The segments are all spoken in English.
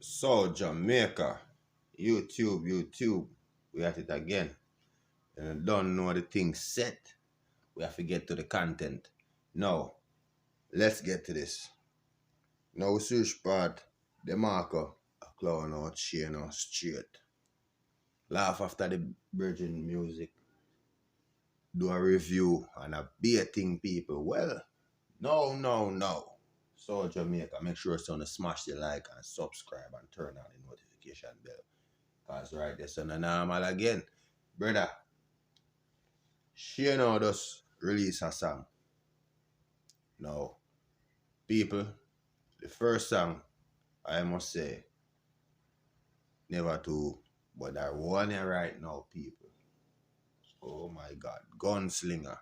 So, Jamaica, YouTube, we at it again. And don't know the thing set. We have to get to the content. Now, let's get to this. Now, search part, DeMarco, a clown out, chain out straight. Laugh after the Virgin music. Do a review and a baiting people. Well, no. So, Jamaica, make sure to smash the like and subscribe and turn on the notification bell. Cause right there's a normal again. Brother, she now just release a song. Now, people, the first song, I must say, never to, but that one here right now, people. Oh my God, gunslinger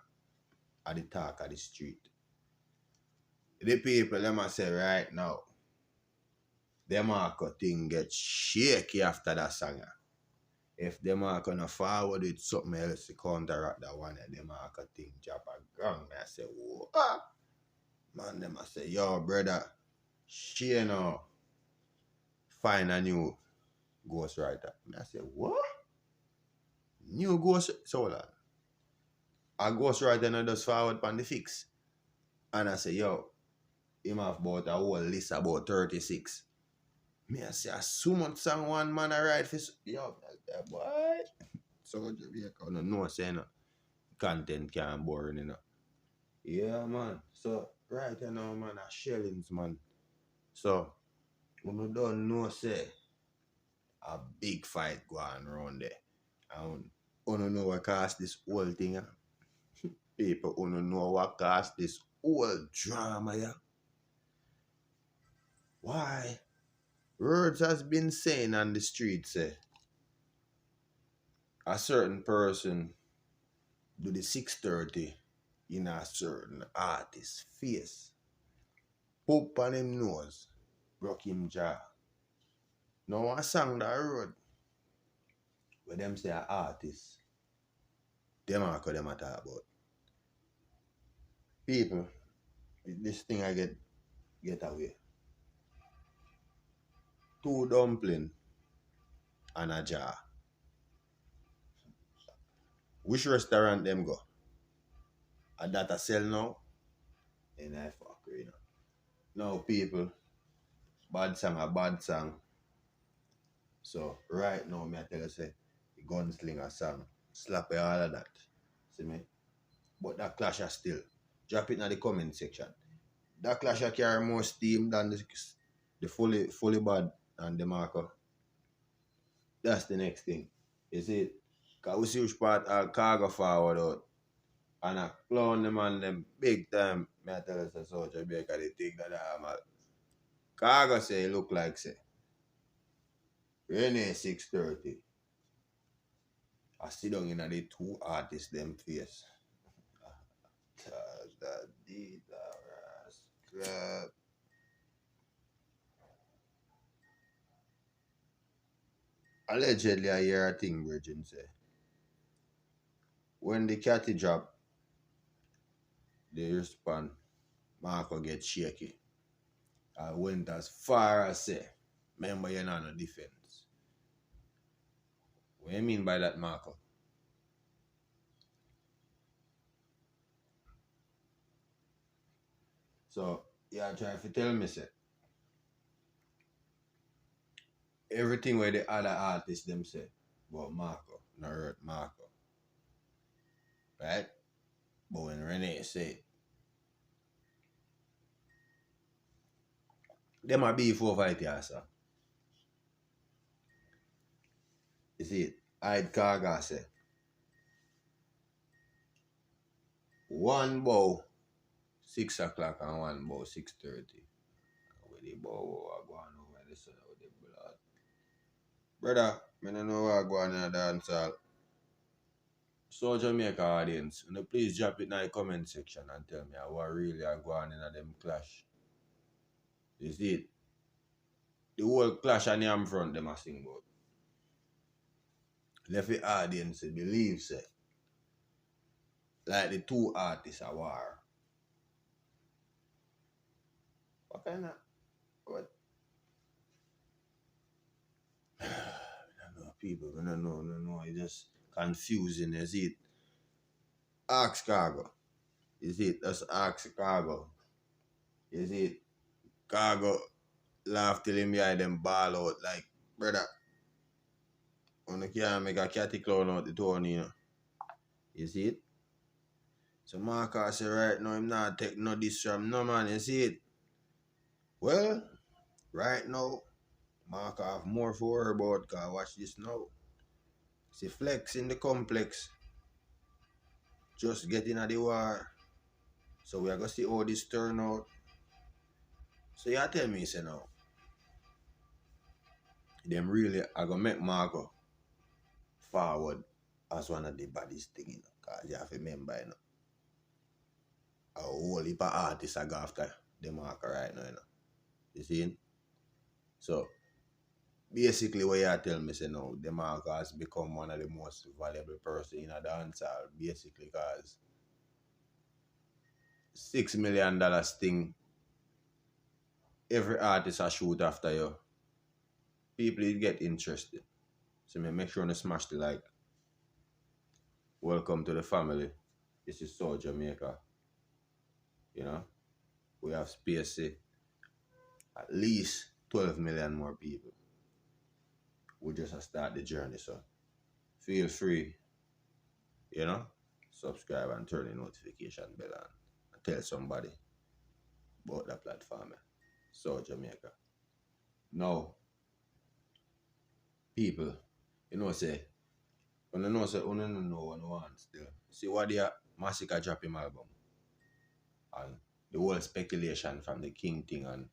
at the talk of the street. The people, let me say right now, DeMarco thing get shaky after that song. If DeMarco no forward with something else to counteract that one, DeMarco thing drop a gang. I say, whoa. Man, them I say, yo, brother, she find a new ghostwriter. I say, what? New ghost? So hold on. A ghostwriter and just forward on the fix. And I say, yo, him have about a whole list about 36. Me I say, so much song one man I write for yo, that boy. So Jamaica, no know say no. Content can't boring, you know. Yeah, man. So right now, man, a shellings, man. So we don't know say a big fight going around there. And you don't know what caused this whole thing. People who don't know what caused this whole drama. Yeah. Why? Words has been saying on the street say a certain person do the 630 in a certain artist's face. Poop on him nose, broke him jaw. Now a song that I wrote where them say an artist, them are them a talk about. People, this thing I get away. 2 dumpling and a jar. Which restaurant them go? And that a sell now? And I fuck you know. Now people, bad song a bad song. So right now me I tell you say the gunslinger song. Slap all of that. See me? But that clash are still. Drop it in the comment section. That clash carry more steam than the fully bad and the marker. That's the next thing. You see it? Cause we see which part KAHGO forward out. And I clown them on them big time. Me I tell us a soldier because they think that I'm a KAHGO say it look like say Renee 630. I sit down in the 2 artists them face. Allegedly I hear a thing Virgin say. When the catty drop, the respond, Marco get shaky. I went as far as say, remember you're not on defense. What do you mean by that, Marco? So, yeah, try to tell me, say, everything where the other artists them say about Marco, not hurt Marco. Right? But when Renee say them are before fight here, sir. You see it? I'd KAHGO say, one bow 6 o'clock and one bow 6:30. With the bow go on over the sun with the blood. Brother, I don't know what I go on in a dance hall. So Jamaica audience, please drop it in the comment section and tell me what really I go on in a them clash. You see it? The whole clash on the front them a sing about. Left the audience believe say like the 2 artists are war. What kind of what? people, no, it's just confusing, you see it. Ask KAHGO. You see it, just ask KAHGO. You see it. KAHGO laugh till him behind them ball out like, brother, you can't make a catty clown out the town, you know. You see it? So Marcus say right now him not take no diss from no man, you see it? Well, right now, Marcus have more for worry about, cause watch this now. See Flex in the complex. Just getting at the war. So we are gonna see how this turn out. So you tell me, say now, them really are gonna make Marco forward as one of the baddest thing, you know. Cause you have to remember, you know, a whole heap of artists are go after DeMarco right now, you know. You see? So basically what you tell me, say now, DeMarco has become one of the most valuable person in a dancehall, basically cause $6 million thing, every artist a shoot after you. People get interested. So make sure you smash the like. Welcome to the family. This is So Jamaica. You know, we have space to at least 12 million more people. We just start the journey, so feel free, you know, subscribe and turn the notification bell on and tell somebody about the platform. So Jamaica. Now, people, you know, say, when you know, say, you don't know what you want still. See what they are, Massacre drop him album. And the whole speculation from the King thing, and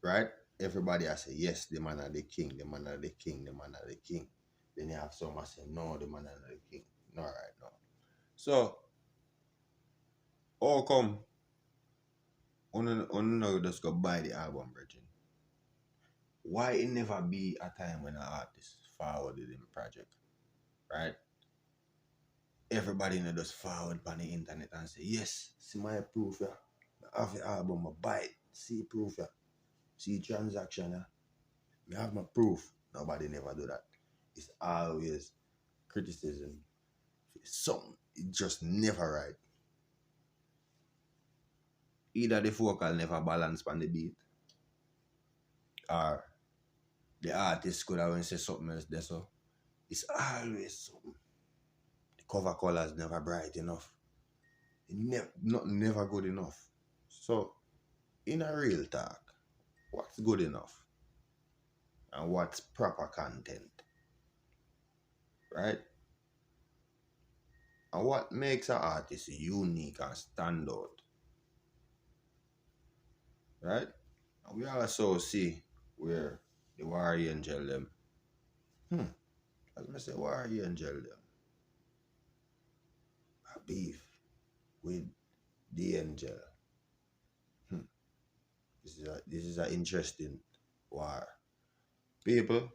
right? Everybody has say, yes, the man are the king, the man are the king, the man are the king. Then you have some say, no, the man are the king. No, right now. So, how come you just go buy the album, Virgin? Why it never be a time when an artist forwarded in project, right? Everybody just forward on the internet and say, yes, see my proof, yeah. I have the album, I buy it, see proof, yeah. See transaction, yeah. I have my proof. Nobody never do that. It's always criticism. Something, it just never right. Either the vocal never balance on the beat, or the artist could have say something else there. So it's always something. The cover colors never bright enough. Nothing never good enough. So in a real talk, what's good enough? And what's proper content? Right? And what makes an artist unique and stand out? Right? And we also see where the Warrior Angel them. As I say, Warrior Angel them. A beef with the angel. This is an interesting war. People,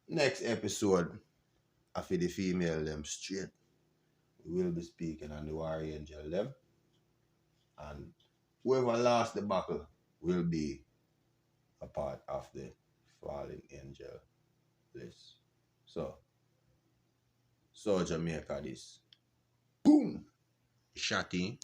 next episode after the female them straight, we will be speaking on the Warrior Angel them. And whoever lost the battle will be a part of the fallen angel list. So Jamaica this. Boom! Shotty.